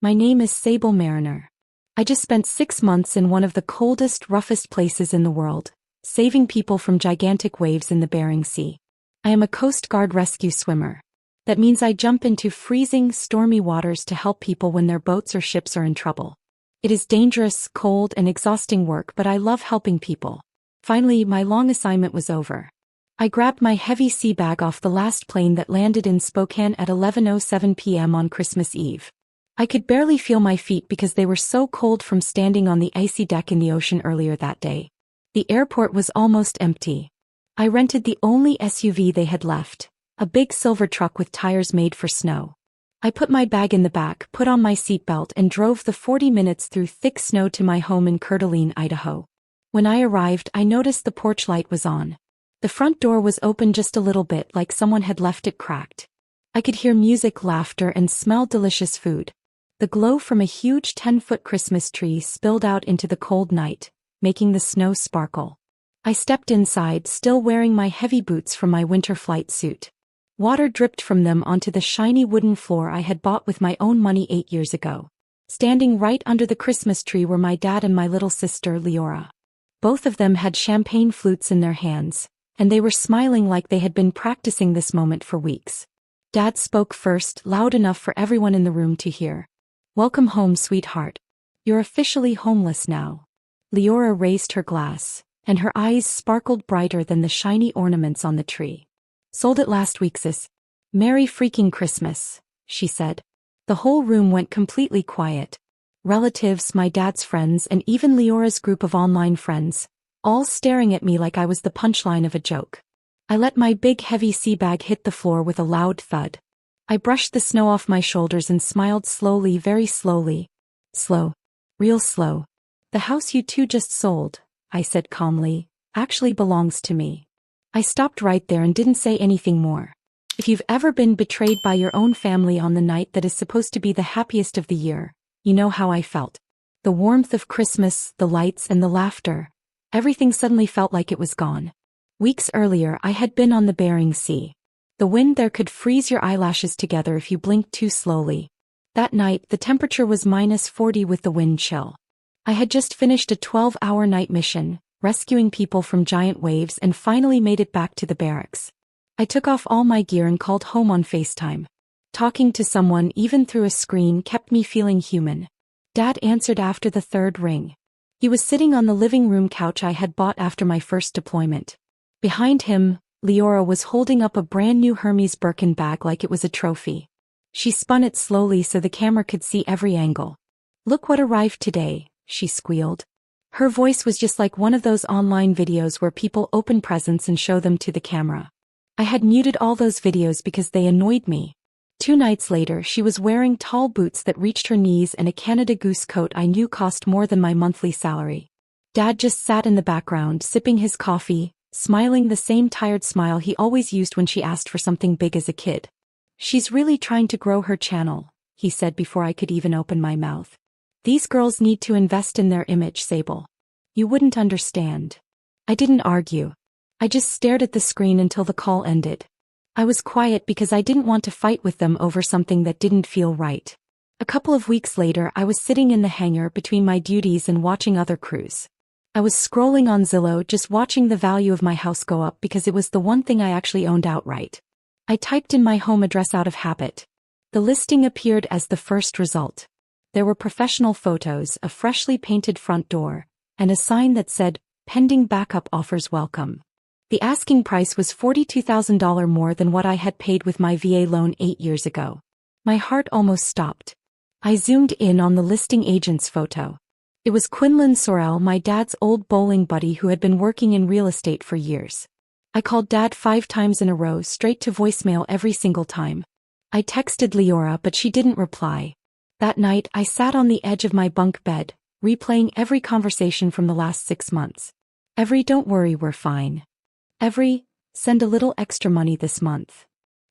My name is Sable Mariner. I just spent 6 months in one of the coldest, roughest places in the world, saving people from gigantic waves in the Bering Sea. I am a Coast Guard rescue swimmer. That means I jump into freezing, stormy waters to help people when their boats or ships are in trouble. It is dangerous, cold, and exhausting work, but I love helping people. Finally, my long assignment was over. I grabbed my heavy sea bag off the last plane that landed in Spokane at 11:07 p.m. on Christmas Eve. I could barely feel my feet because they were so cold from standing on the icy deck in the ocean earlier that day. The airport was almost empty. I rented the only SUV they had left, a big silver truck with tires made for snow. I put my bag in the back, put on my seatbelt, and drove the 40 minutes through thick snow to my home in Coeur d'Alene, Idaho. When I arrived, I noticed the porch light was on. The front door was open just a little bit, like someone had left it cracked. I could hear music, laughter, and smell delicious food. The glow from a huge 10-foot Christmas tree spilled out into the cold night, making the snow sparkle. I stepped inside, still wearing my heavy boots from my winter flight suit. Water dripped from them onto the shiny wooden floor I had bought with my own money 8 years ago. Standing right under the Christmas tree were my dad and my little sister, Leora. Both of them had champagne flutes in their hands, and they were smiling like they had been practicing this moment for weeks. Dad spoke first, loud enough for everyone in the room to hear. "Welcome home, sweetheart. You're officially homeless now." Leora raised her glass, and her eyes sparkled brighter than the shiny ornaments on the tree. "Sold it last week, sis. Merry freaking Christmas," she said. The whole room went completely quiet. Relatives, my dad's friends, and even Leora's group of online friends, all staring at me like I was the punchline of a joke. I let my big heavy sea bag hit the floor with a loud thud. I brushed the snow off my shoulders and smiled slowly, very slowly. "Slow. Real slow. The house you two just sold," I said calmly, "actually belongs to me." I stopped right there and didn't say anything more. If you've ever been betrayed by your own family on the night that is supposed to be the happiest of the year, you know how I felt. The warmth of Christmas, the lights, and the laughter. Everything suddenly felt like it was gone. Weeks earlier, I had been on the Bering Sea. The wind there could freeze your eyelashes together if you blinked too slowly. That night, the temperature was -40 with the wind chill. I had just finished a 12-hour night mission, rescuing people from giant waves, and finally made it back to the barracks. I took off all my gear and called home on FaceTime. Talking to someone, even through a screen, kept me feeling human. Dad answered after the third ring. He was sitting on the living room couch I had bought after my first deployment. Behind him, Leora was holding up a brand new Hermes Birkin bag like it was a trophy. She spun it slowly so the camera could see every angle. "Look what arrived today," she squealed. Her voice was just like one of those online videos where people open presents and show them to the camera. I had muted all those videos because they annoyed me. 2 nights later, she was wearing tall boots that reached her knees and a Canada Goose coat I knew cost more than my monthly salary. Dad just sat in the background, sipping his coffee, smiling the same tired smile he always used when she asked for something big as a kid. "She's really trying to grow her channel," he said before I could even open my mouth. "These girls need to invest in their image, Sable. You wouldn't understand." I didn't argue. I just stared at the screen until the call ended. I was quiet because I didn't want to fight with them over something that didn't feel right. A couple of weeks later, I was sitting in the hangar between my duties and watching other crews. I was scrolling on Zillow, just watching the value of my house go up because it was the one thing I actually owned outright. I typed in my home address out of habit. The listing appeared as the first result. There were professional photos, a freshly painted front door, and a sign that said, "Pending backup offers welcome." The asking price was $42,000 more than what I had paid with my VA loan 8 years ago. My heart almost stopped. I zoomed in on the listing agent's photo. It was Quinlan Sorrell, my dad's old bowling buddy who had been working in real estate for years. I called Dad 5 times in a row, straight to voicemail every single time. I texted Leora, but she didn't reply. That night, I sat on the edge of my bunk bed, replaying every conversation from the last 6 months. Every "don't worry, we're fine." Every "send a little extra money this month."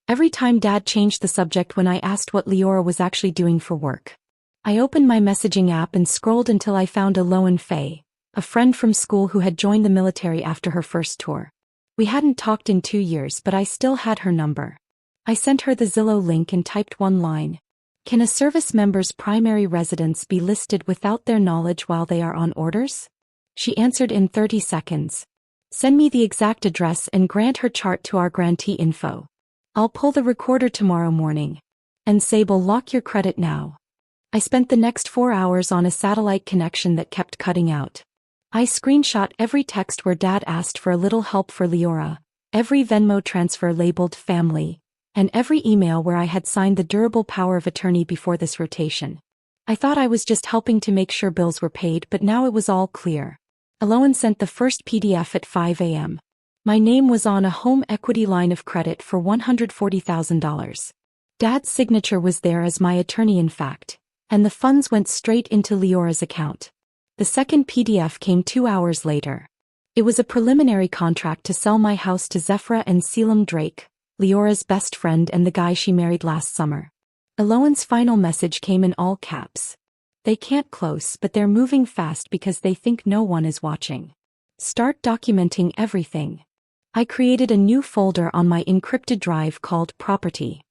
Every time Dad changed the subject when I asked what Leora was actually doing for work. I opened my messaging app and scrolled until I found Aloan Faye, a friend from school who had joined the military after her first tour. We hadn't talked in 2 years, but I still had her number. I sent her the Zillow link and typed one line. Can a service member's primary residence be listed without their knowledge while they are on orders? She answered in 30 seconds. Send me the exact address and grant her chart to our grantee info. I'll pull the recorder tomorrow morning. And Sable, lock your credit now. I spent the next 4 hours on a satellite connection that kept cutting out. I screenshot every text where Dad asked for a little help for Leora, every Venmo transfer labeled family, and every email where I had signed the durable power of attorney before this rotation. I thought I was just helping to make sure bills were paid, but now it was all clear. Eloan sent the first PDF at 5 a.m. My name was on a home equity line of credit for $140,000. Dad's signature was there as my attorney in fact, and the funds went straight into Leora's account. The second PDF came 2 hours later. It was a preliminary contract to sell my house to Zephra and Selim Drake, Leora's best friend and the guy she married last summer. Eloan's final message came in all caps. They can't close, but they're moving fast because they think no one is watching. Start documenting everything. I created a new folder on my encrypted drive called Property.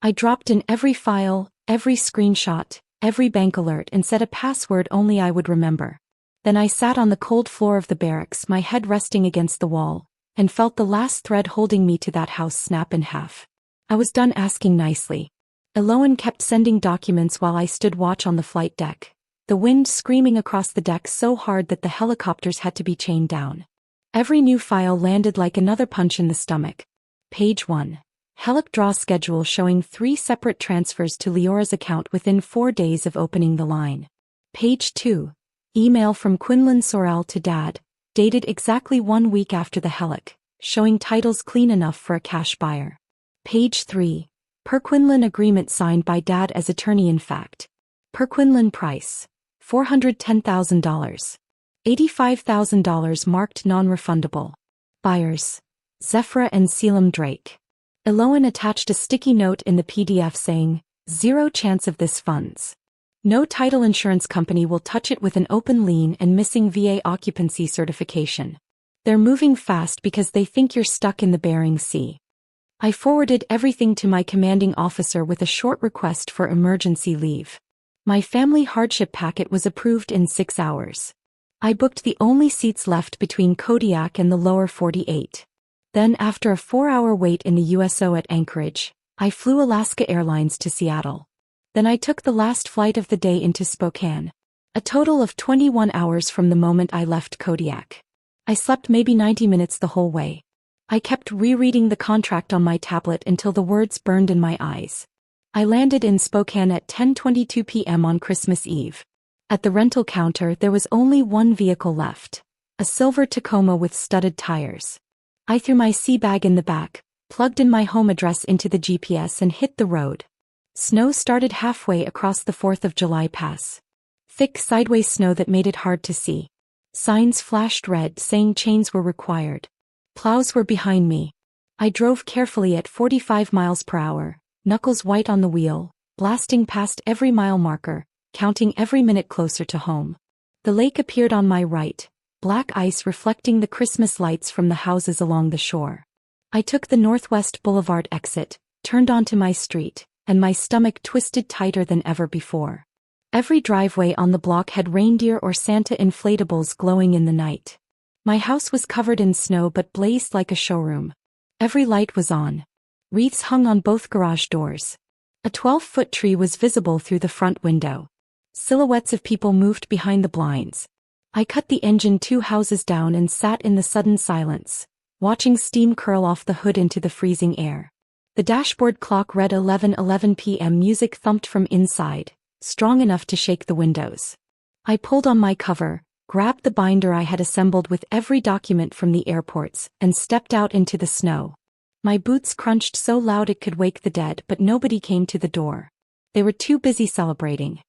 I dropped in every file, every screenshot, every bank alert and set a password only I would remember. Then I sat on the cold floor of the barracks, my head resting against the wall, and felt the last thread holding me to that house snap in half. I was done asking nicely. Eloan kept sending documents while I stood watch on the flight deck, the wind screaming across the deck so hard that the helicopters had to be chained down. Every new file landed like another punch in the stomach. Page 1. Helic draw schedule showing 3 separate transfers to Leora's account within 4 days of opening the line. Page 2. Email from Quinlan Sorrell to Dad, dated exactly 1 week after the Helic, showing titles clean enough for a cash buyer. Page 3. Per Quinlan agreement signed by Dad as attorney in fact. Per Quinlan price, $410,000. $85,000 marked non-refundable. Buyers, Zephra and Selim Drake. Eloan attached a sticky note in the PDF saying, "Zero chance of this funds. No title insurance company will touch it with an open lien and missing VA occupancy certification. They're moving fast because they think you're stuck in the Bering Sea." I forwarded everything to my commanding officer with a short request for emergency leave. My family hardship packet was approved in 6 hours. I booked the only seats left between Kodiak and the lower 48. Then after a 4-hour wait in the USO at Anchorage, I flew Alaska Airlines to Seattle. Then I took the last flight of the day into Spokane. A total of 21 hours from the moment I left Kodiak. I slept maybe 90 minutes the whole way. I kept rereading the contract on my tablet until the words burned in my eyes. I landed in Spokane at 10:22 p.m. on Christmas Eve. At the rental counter there was only one vehicle left, a silver Tacoma with studded tires. I threw my sea bag in the back, plugged in my home address into the GPS and hit the road. Snow started halfway across the 4th of July pass. Thick sideways snow that made it hard to see. Signs flashed red saying chains were required. Plows were behind me. I drove carefully at 45 miles per hour, knuckles white on the wheel, blasting past every mile marker, counting every minute closer to home. The lake appeared on my right, black ice reflecting the Christmas lights from the houses along the shore. I took the Northwest Boulevard exit, turned onto my street, and my stomach twisted tighter than ever before. Every driveway on the block had reindeer or Santa inflatables glowing in the night. My house was covered in snow but blazed like a showroom. Every light was on. Wreaths hung on both garage doors. A 12-foot tree was visible through the front window. Silhouettes of people moved behind the blinds. I cut the engine 2 houses down and sat in the sudden silence, watching steam curl off the hood into the freezing air. The dashboard clock read 11:11 p.m. Music thumped from inside, strong enough to shake the windows. I pulled on my cover, grabbed the binder I had assembled with every document from the airports, and stepped out into the snow. My boots crunched so loud it could wake the dead, but nobody came to the door. They were too busy celebrating.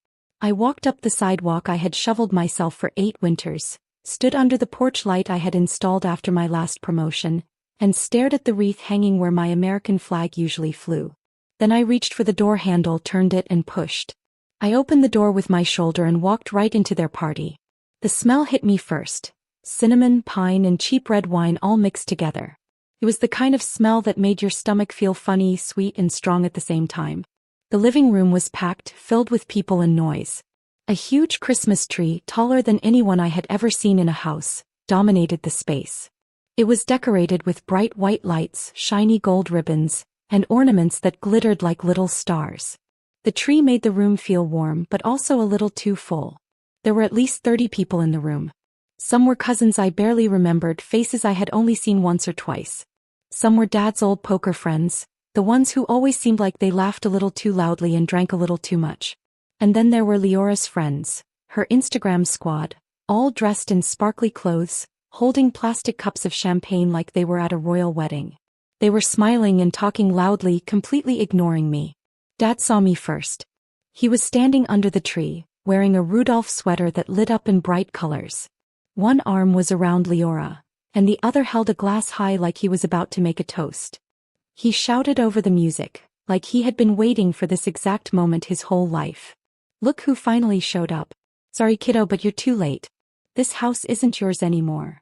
I walked up the sidewalk I had shoveled myself for 8 winters, stood under the porch light I had installed after my last promotion, and stared at the wreath hanging where my American flag usually flew. Then I reached for the door handle, turned it and pushed. I opened the door with my shoulder and walked right into their party. The smell hit me first. Cinnamon, pine and cheap red wine all mixed together. It was the kind of smell that made your stomach feel funny, sweet and strong at the same time. The living room was packed, filled with people and noise. A huge Christmas tree, taller than anyone I had ever seen in a house, dominated the space. It was decorated with bright white lights, shiny gold ribbons, and ornaments that glittered like little stars. The tree made the room feel warm but also a little too full. There were at least 30 people in the room. Some were cousins I barely remembered, faces I had only seen once or twice. Some were Dad's old poker friends, the ones who always seemed like they laughed a little too loudly and drank a little too much. And then there were Leora's friends, her Instagram squad, all dressed in sparkly clothes, holding plastic cups of champagne like they were at a royal wedding. They were smiling and talking loudly, completely ignoring me. Dad saw me first. He was standing under the tree, wearing a Rudolph sweater that lit up in bright colors. One arm was around Leora, and the other held a glass high like he was about to make a toast. He shouted over the music, like he had been waiting for this exact moment his whole life. "Look who finally showed up. Sorry kiddo, but you're too late. This house isn't yours anymore."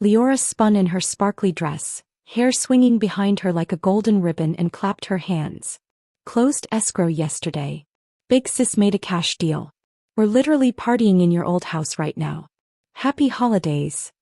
Leora spun in her sparkly dress, hair swinging behind her like a golden ribbon, and clapped her hands. "Closed escrow yesterday. Big sis made a cash deal. We're literally partying in your old house right now. Happy holidays."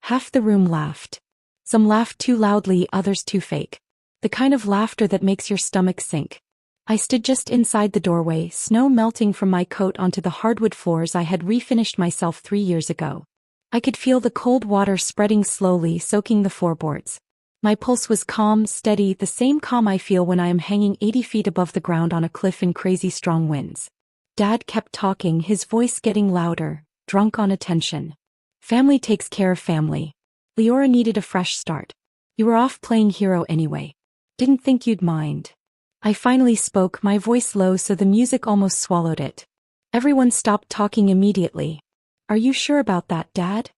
Half the room laughed. Some laughed too loudly, others too fake. The kind of laughter that makes your stomach sink. I stood just inside the doorway, snow melting from my coat onto the hardwood floors I had refinished myself 3 years ago. I could feel the cold water spreading slowly, soaking the floorboards. My pulse was calm, steady, the same calm I feel when I am hanging 80 feet above the ground on a cliff in crazy strong winds. Dad kept talking, his voice getting louder, drunk on attention. "Family takes care of family. Leora needed a fresh start. You were off playing hero anyway. Didn't think you'd mind." I finally spoke, my voice low so the music almost swallowed it. Everyone stopped talking immediately. "Are you sure about that, Dad?"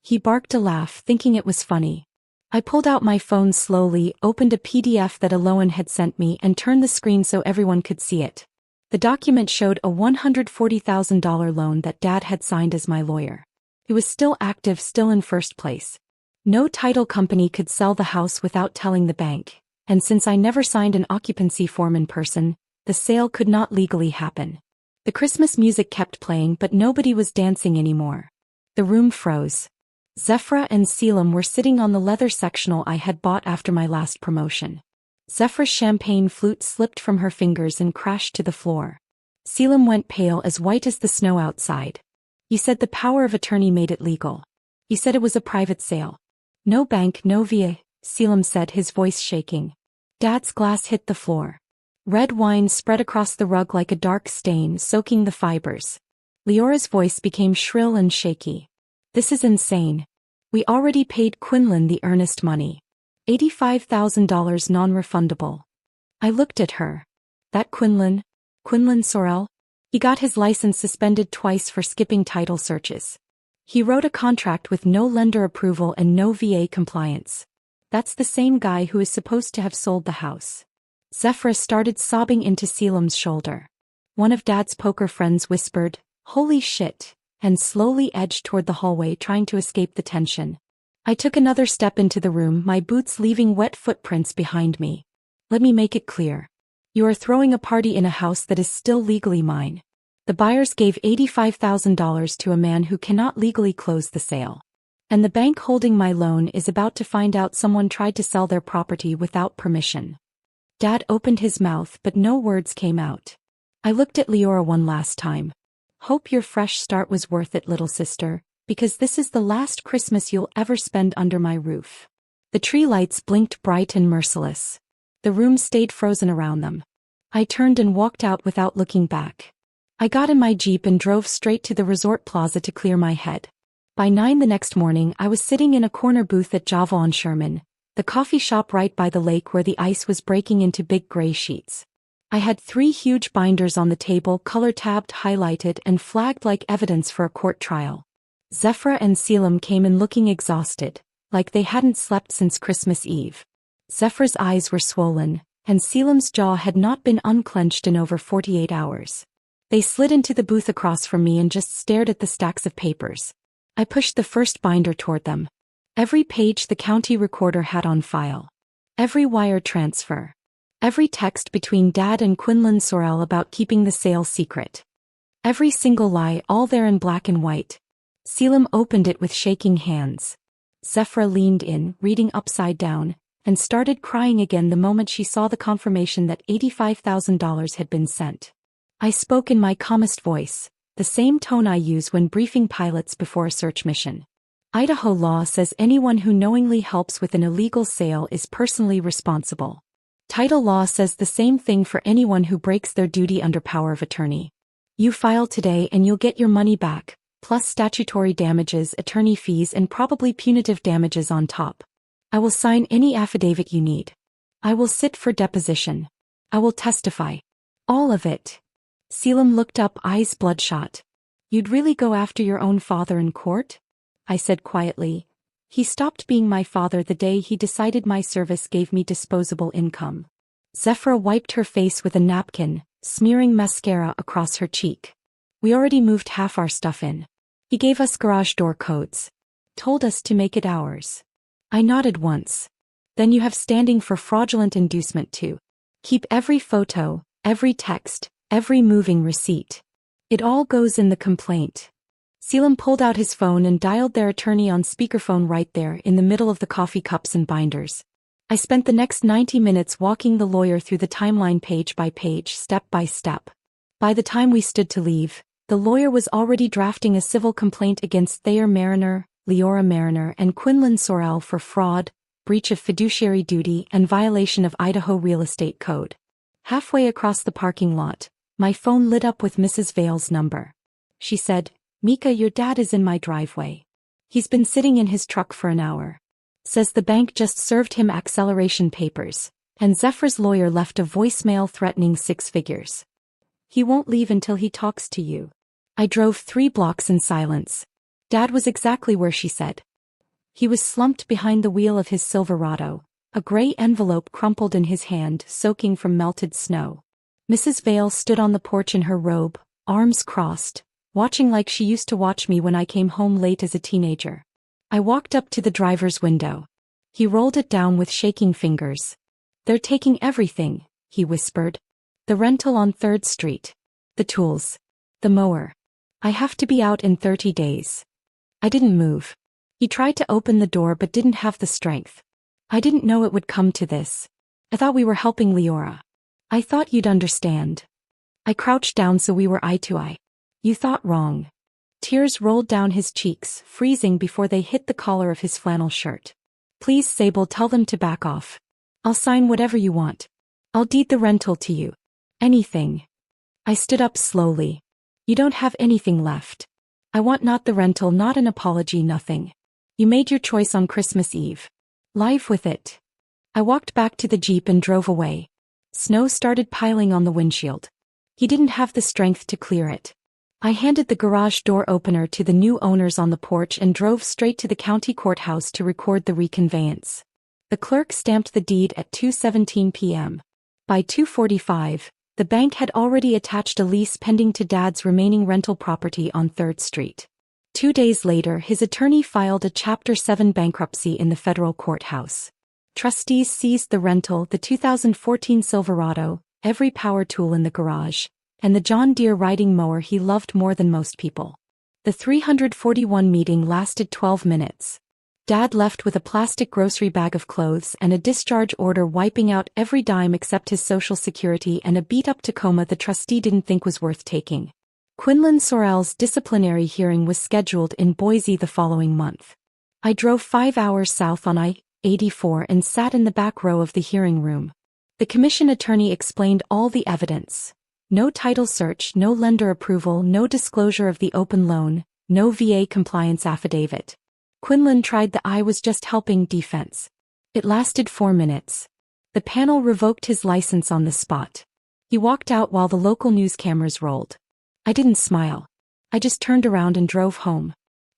He barked a laugh, thinking it was funny. I pulled out my phone slowly, opened a PDF that Aloan had sent me, and turned the screen so everyone could see it. The document showed a $140,000 loan that Dad had signed as my lawyer. It was still active, still in first place. No title company could sell the house without telling the bank, and since I never signed an occupancy form in person, the sale could not legally happen. The Christmas music kept playing, but nobody was dancing anymore. The room froze. Zephra and Selim were sitting on the leather sectional I had bought after my last promotion. Zephra's champagne flute slipped from her fingers and crashed to the floor. Selim went pale, as white as the snow outside. "You said the power of attorney made it legal. You said it was a private sale. No bank, no VA," Selim said, his voice shaking. Dad's glass hit the floor. Red wine spread across the rug like a dark stain, soaking the fibers. Leora's voice became shrill and shaky. "This is insane. We already paid Quinlan the earnest money. $85,000 non-refundable." I looked at her. "That Quinlan Sorrell? He got his license suspended twice for skipping title searches. He wrote a contract with no lender approval and no VA compliance. That's the same guy who is supposed to have sold the house." Zephra started sobbing into Selim's shoulder. One of Dad's poker friends whispered, "Holy shit," and slowly edged toward the hallway, trying to escape the tension. I took another step into the room, my boots leaving wet footprints behind me. "Let me make it clear. You are throwing a party in a house that is still legally mine. The buyers gave $85,000 to a man who cannot legally close the sale. And the bank holding my loan is about to find out someone tried to sell their property without permission." Dad opened his mouth, but no words came out. I looked at Leora one last time. "Hope your fresh start was worth it, little sister, because this is the last Christmas you'll ever spend under my roof." The tree lights blinked bright and merciless. The room stayed frozen around them. I turned and walked out without looking back. I got in my Jeep and drove straight to the resort plaza to clear my head. By 9 the next morning I was sitting in a corner booth at Java on Sherman, the coffee shop right by the lake where the ice was breaking into big gray sheets. I had 3 huge binders on the table, color-tabbed, highlighted, and flagged like evidence for a court trial. Zephra and Selim came in looking exhausted, like they hadn't slept since Christmas Eve. Zephra's eyes were swollen, and Selim's jaw had not been unclenched in over 48 hours. They slid into the booth across from me and just stared at the stacks of papers. I pushed the first binder toward them. Every page the county recorder had on file. Every wire transfer. Every text between Dad and Quinlan Sorrell about keeping the sale secret. Every single lie, all there in black and white. Selim opened it with shaking hands. Zephyra leaned in, reading upside down, and started crying again the moment she saw the confirmation that $85,000 had been sent. I spoke in my calmest voice, the same tone I use when briefing pilots before a search mission. Idaho law says anyone who knowingly helps with an illegal sale is personally responsible. Title law says the same thing for anyone who breaks their duty under power of attorney. You file today and you'll get your money back, plus statutory damages, attorney fees, and probably punitive damages on top. I will sign any affidavit you need. I will sit for deposition. I will testify. All of it. Selim looked up, eyes bloodshot. You'd really go after your own father in court? I said quietly. He stopped being my father the day he decided my service gave me disposable income. Zephyra wiped her face with a napkin, smearing mascara across her cheek. We already moved half our stuff in. He gave us garage door codes. Told us to make it ours. I nodded once. Then you have standing for fraudulent inducement too. Keep every photo, every text, every moving receipt. It all goes in the complaint. Selim pulled out his phone and dialed their attorney on speakerphone right there in the middle of the coffee cups and binders. I spent the next 90 minutes walking the lawyer through the timeline page by page, step by step. By the time we stood to leave, the lawyer was already drafting a civil complaint against Thayer Mariner, Leora Mariner, and Quinlan Sorrell for fraud, breach of fiduciary duty, and violation of Idaho Real Estate Code. Halfway across the parking lot, my phone lit up with Mrs. Vale's number. She said, "Mika, your dad is in my driveway. He's been sitting in his truck for an hour. Says the bank just served him acceleration papers, and Zephyr's lawyer left a voicemail threatening 6 figures. He won't leave until he talks to you." I drove 3 blocks in silence. Dad was exactly where she said. He was slumped behind the wheel of his Silverado, a gray envelope crumpled in his hand, soaking from melted snow. Mrs. Vale stood on the porch in her robe, arms crossed, watching like she used to watch me when I came home late as a teenager. I walked up to the driver's window. He rolled it down with shaking fingers. "They're taking everything," he whispered. "The rental on 3rd Street. The tools. The mower. I have to be out in 30 days. I didn't move. He tried to open the door but didn't have the strength. I didn't know it would come to this. I thought we were helping Leora. I thought you'd understand. I crouched down so we were eye to eye. You thought wrong." Tears rolled down his cheeks, freezing before they hit the collar of his flannel shirt. "Please, Sable, tell them to back off. I'll sign whatever you want. I'll deed the rental to you. Anything." I stood up slowly. "You don't have anything left. I want not the rental, not an apology, nothing. You made your choice on Christmas Eve. Live with it." I walked back to the Jeep and drove away. Snow started piling on the windshield. He didn't have the strength to clear it. I handed the garage door opener to the new owners on the porch and drove straight to the county courthouse to record the reconveyance. The clerk stamped the deed at 2:17 p.m. By 2:45, the bank had already attached a lease pending to Dad's remaining rental property on 3rd Street. 2 days later, his attorney filed a Chapter 7 bankruptcy in the federal courthouse. Trustees seized the rental, the 2014 Silverado, every power tool in the garage, and the John Deere riding mower he loved more than most people. The 341 meeting lasted 12 minutes. Dad left with a plastic grocery bag of clothes and a discharge order wiping out every dime except his Social Security and a beat-up Tacoma the trustee didn't think was worth taking. Quinlan Sorrell's disciplinary hearing was scheduled in Boise the following month. I drove 5 hours south on I-84 and sat in the back row of the hearing room. The commission attorney explained all the evidence. No title search, no lender approval, no disclosure of the open loan, no VA compliance affidavit. Quinlan tried the "I was just helping" defense. It lasted 4 minutes. The panel revoked his license on the spot. He walked out while the local news cameras rolled. I didn't smile. I just turned around and drove home.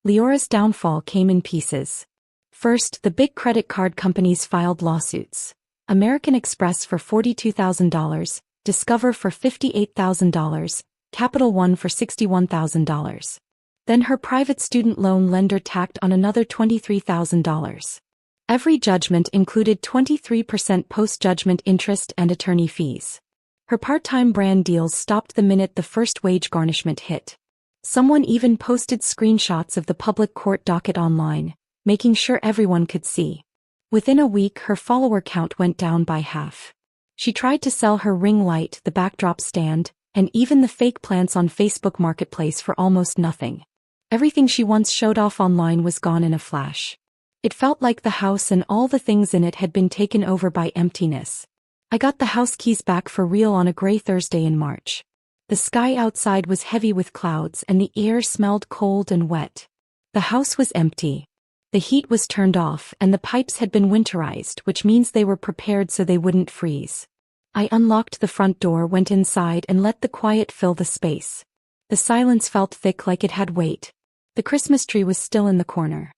Leora's downfall came in pieces. First, the big credit card companies filed lawsuits. American Express for $42,000, Discover for $58,000, Capital One for $61,000. Then her private student loan lender tacked on another $23,000. Every judgment included 23% post-judgment interest and attorney fees. Her part-time brand deals stopped the minute the first wage garnishment hit. Someone even posted screenshots of the public court docket online, making sure everyone could see. Within a week, her follower count went down by half. She tried to sell her ring light, the backdrop stand, and even the fake plants on Facebook Marketplace for almost nothing. Everything she once showed off online was gone in a flash. It felt like the house and all the things in it had been taken over by emptiness. I got the house keys back for real on a gray Thursday in March. The sky outside was heavy with clouds and the air smelled cold and wet. The house was empty. The heat was turned off and the pipes had been winterized, which means they were prepared so they wouldn't freeze. I unlocked the front door, went inside and let the quiet fill the space. The silence felt thick, like it had weight. The Christmas tree was still in the corner.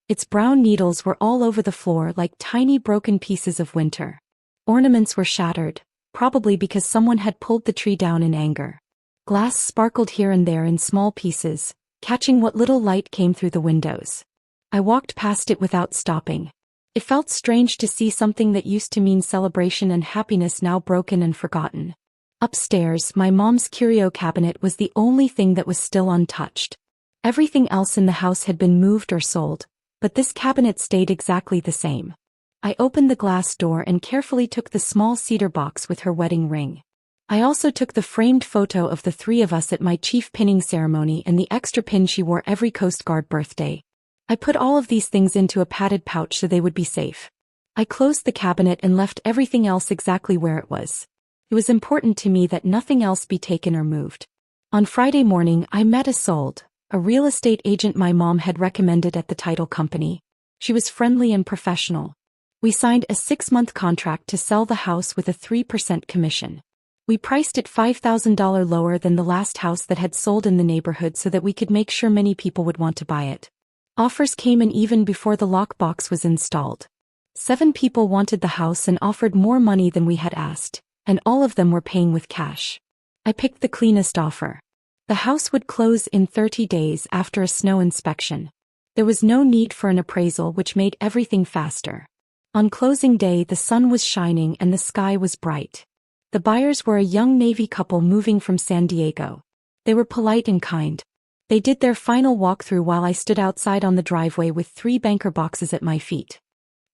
Its brown needles were all over the floor like tiny broken pieces of winter. Ornaments were shattered, probably because someone had pulled the tree down in anger. Glass sparkled here and there in small pieces, catching what little light came through the windows. I walked past it without stopping. It felt strange to see something that used to mean celebration and happiness now broken and forgotten. Upstairs, my mom's curio cabinet was the only thing that was still untouched. Everything else in the house had been moved or sold, but this cabinet stayed exactly the same. I opened the glass door and carefully took the small cedar box with her wedding ring. I also took the framed photo of the three of us at my chief pinning ceremony and the extra pin she wore every Coast Guard birthday. I put all of these things into a padded pouch so they would be safe. I closed the cabinet and left everything else exactly where it was. It was important to me that nothing else be taken or moved. On Friday morning, I met Isolde, a real estate agent my mom had recommended at the title company. She was friendly and professional. We signed a 6-month contract to sell the house with a 3% commission. We priced it $5,000 lower than the last house that had sold in the neighborhood so that we could make sure many people would want to buy it. Offers came in even before the lockbox was installed. 7 people wanted the house and offered more money than we had asked, and all of them were paying with cash. I picked the cleanest offer. The house would close in 30 days after a snow inspection. There was no need for an appraisal, which made everything faster. On closing day, the sun was shining and the sky was bright. The buyers were a young Navy couple moving from San Diego. They were polite and kind. They did their final walkthrough while I stood outside on the driveway with 3 banker boxes at my feet.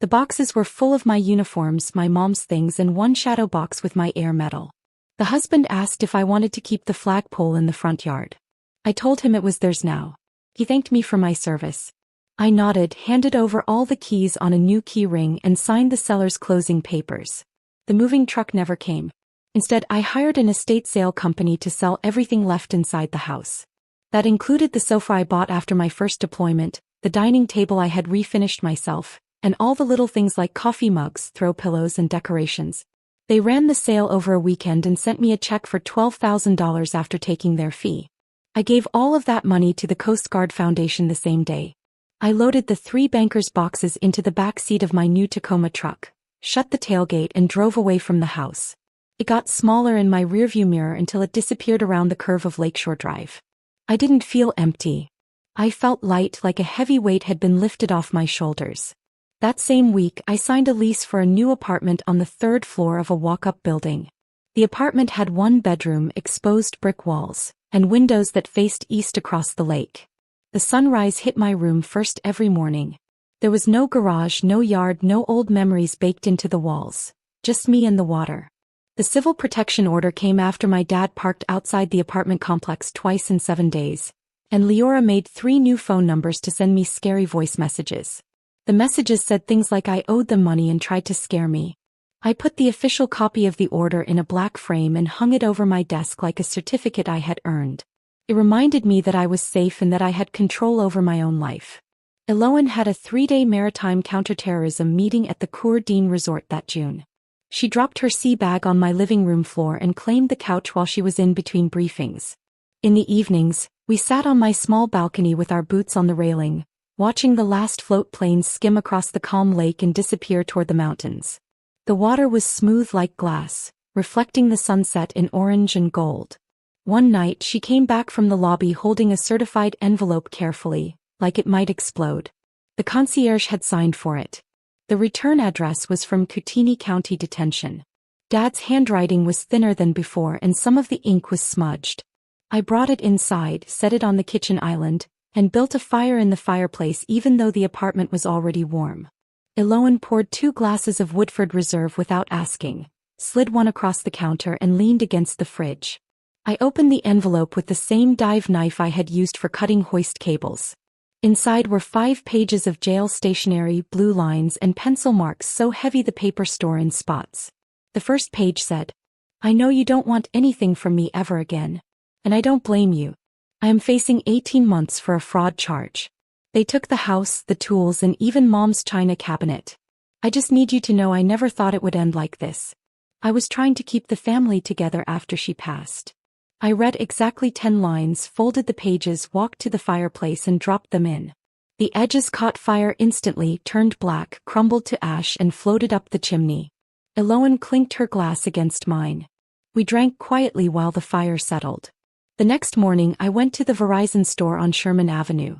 The boxes were full of my uniforms, my mom's things, and 1 shadow box with my air medal. The husband asked if I wanted to keep the flagpole in the front yard. I told him it was theirs now. He thanked me for my service. I nodded, handed over all the keys on a new key ring, and signed the seller's closing papers. The moving truck never came. Instead, I hired an estate sale company to sell everything left inside the house. That included the sofa I bought after my first deployment, the dining table I had refinished myself, and all the little things like coffee mugs, throw pillows, and decorations. They ran the sale over a weekend and sent me a check for $12,000 after taking their fee. I gave all of that money to the Coast Guard Foundation the same day. I loaded the 3 bankers' boxes into the back seat of my new Tacoma truck, shut the tailgate, and drove away from the house. It got smaller in my rearview mirror until it disappeared around the curve of Lakeshore Drive. I didn't feel empty. I felt light, like a heavy weight had been lifted off my shoulders. That same week, I signed a lease for a new apartment on the 3rd floor of a walk-up building. The apartment had 1 bedroom, exposed brick walls, and windows that faced east across the lake. The sunrise hit my room first every morning. There was no garage, no yard, no old memories baked into the walls. Just me and the water. The civil protection order came after my dad parked outside the apartment complex twice in 7 days, and Leora made 3 new phone numbers to send me scary voice messages. The messages said things like I owed them money and tried to scare me. I put the official copy of the order in a black frame and hung it over my desk like a certificate I had earned. It reminded me that I was safe and that I had control over my own life. Eloane had a 3-day maritime counterterrorism meeting at the Coeur d'Alene Resort that June. She dropped her sea bag on my living room floor and claimed the couch while she was in between briefings. In the evenings, we sat on my small balcony with our boots on the railing, watching the last float planes skim across the calm lake and disappear toward the mountains. The water was smooth like glass, reflecting the sunset in orange and gold. One night she came back from the lobby holding a certified envelope carefully, like it might explode. The concierge had signed for it. The return address was from Kootenai County Detention. Dad's handwriting was thinner than before and some of the ink was smudged. I brought it inside, set it on the kitchen island, and built a fire in the fireplace even though the apartment was already warm. Eloan poured 2 glasses of Woodford Reserve without asking, slid one across the counter and leaned against the fridge. I opened the envelope with the same dive knife I had used for cutting hoist cables. Inside were 5 pages of jail stationery, blue lines and pencil marks so heavy the paper tore in spots. The first page said, "I know you don't want anything from me ever again. And I don't blame you. I am facing 18 months for a fraud charge. They took the house, the tools and even Mom's china cabinet. I just need you to know I never thought it would end like this. I was trying to keep the family together after she passed." I read exactly 10 lines, folded the pages, walked to the fireplace and dropped them in. The edges caught fire instantly, turned black, crumbled to ash and floated up the chimney. Eloan clinked her glass against mine. We drank quietly while the fire settled. The next morning I went to the Verizon store on Sherman Avenue.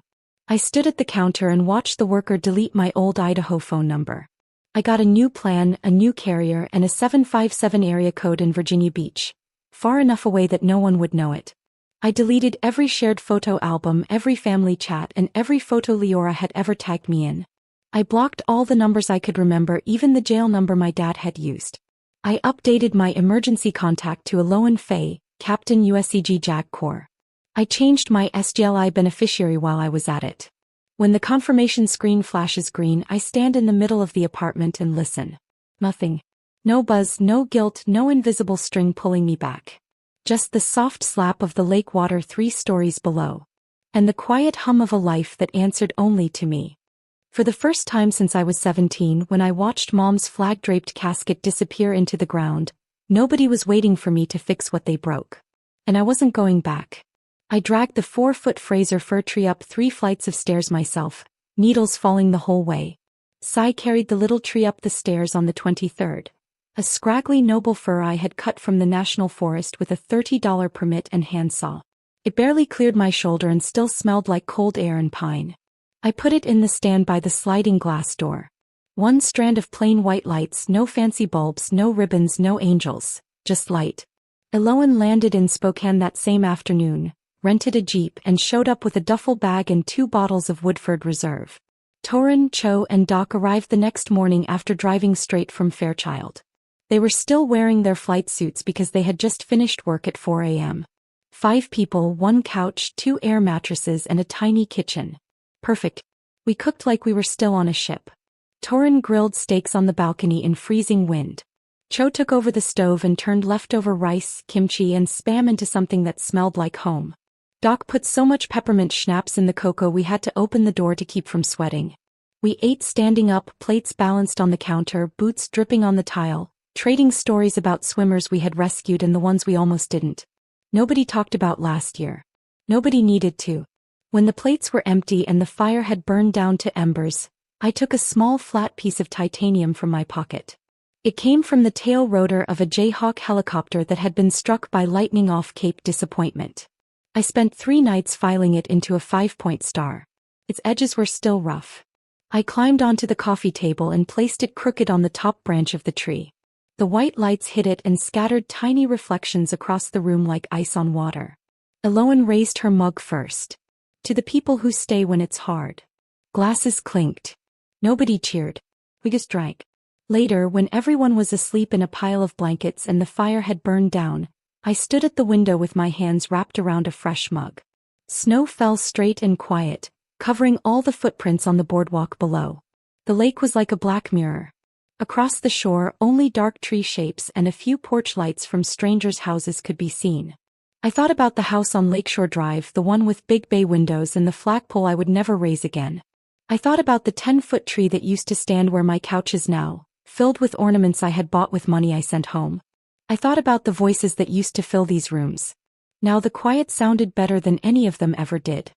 I stood at the counter and watched the worker delete my old Idaho phone number. I got a new plan, a new carrier and a 757 area code in Virginia Beach. Far enough away that no one would know it. I deleted every shared photo album, every family chat, and every photo Leora had ever tagged me in. I blocked all the numbers I could remember, even the jail number my dad had used. I updated my emergency contact to Eloan Faye, Captain USCG JAG Corps. I changed my SGLI beneficiary while I was at it. When the confirmation screen flashes green, I stand in the middle of the apartment and listen. Nothing. No buzz, no guilt, no invisible string pulling me back. Just the soft slap of the lake water 3 stories below. And the quiet hum of a life that answered only to me. For the first time since I was 17, when I watched Mom's flag-draped casket disappear into the ground, nobody was waiting for me to fix what they broke. And I wasn't going back. I dragged the 4-foot Fraser fir tree up 3 flights of stairs myself, needles falling the whole way. Cy carried the little tree up the stairs on the 23rd. A scraggly noble fir I had cut from the National Forest with a $30 permit and handsaw. It barely cleared my shoulder and still smelled like cold air and pine. I put it in the stand by the sliding glass door. 1 strand of plain white lights, no fancy bulbs, no ribbons, no angels, just light. Eloan landed in Spokane that same afternoon, rented a Jeep and showed up with a duffel bag and 2 bottles of Woodford Reserve. Torin, Cho and Doc arrived the next morning after driving straight from Fairchild. They were still wearing their flight suits because they had just finished work at 4 a.m. 5 people, 1 couch, 2 air mattresses and a tiny kitchen. Perfect. We cooked like we were still on a ship. Torin grilled steaks on the balcony in freezing wind. Cho took over the stove and turned leftover rice, kimchi and spam into something that smelled like home. Doc put so much peppermint schnapps in the cocoa we had to open the door to keep from sweating. We ate standing up, plates balanced on the counter, boots dripping on the tile, trading stories about swimmers we had rescued and the ones we almost didn't. Nobody talked about last year. Nobody needed to. When the plates were empty and the fire had burned down to embers, I took a small flat piece of titanium from my pocket. It came from the tail rotor of a Jayhawk helicopter that had been struck by lightning off Cape Disappointment. I spent 3 nights filing it into a 5-point star. Its edges were still rough. I climbed onto the coffee table and placed it crooked on the top branch of the tree. The white lights hit it and scattered tiny reflections across the room like ice on water. Eloan raised her mug first. To the people who stay when it's hard. Glasses clinked. Nobody cheered. We just drank. Later, when everyone was asleep in a pile of blankets and the fire had burned down, I stood at the window with my hands wrapped around a fresh mug. Snow fell straight and quiet, covering all the footprints on the boardwalk below. The lake was like a black mirror. Across the shore, only dark tree shapes and a few porch lights from strangers' houses could be seen. I thought about the house on Lakeshore Drive, the one with big bay windows and the flagpole I would never raise again. I thought about the 10-foot tree that used to stand where my couch is now, filled with ornaments I had bought with money I sent home. I thought about the voices that used to fill these rooms. Now the quiet sounded better than any of them ever did.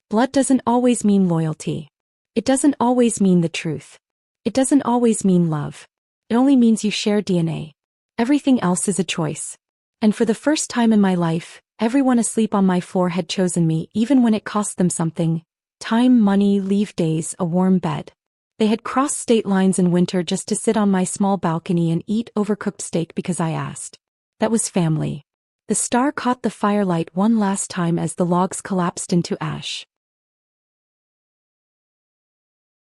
Blood doesn't always mean loyalty. It doesn't always mean the truth. It doesn't always mean love. It only means you share DNA. Everything else is a choice. And for the first time in my life, everyone asleep on my floor had chosen me, even when it cost them something. Time, money, leave days, a warm bed. They had crossed state lines in winter just to sit on my small balcony and eat overcooked steak because I asked. That was family. The star caught the firelight one last time as the logs collapsed into ash.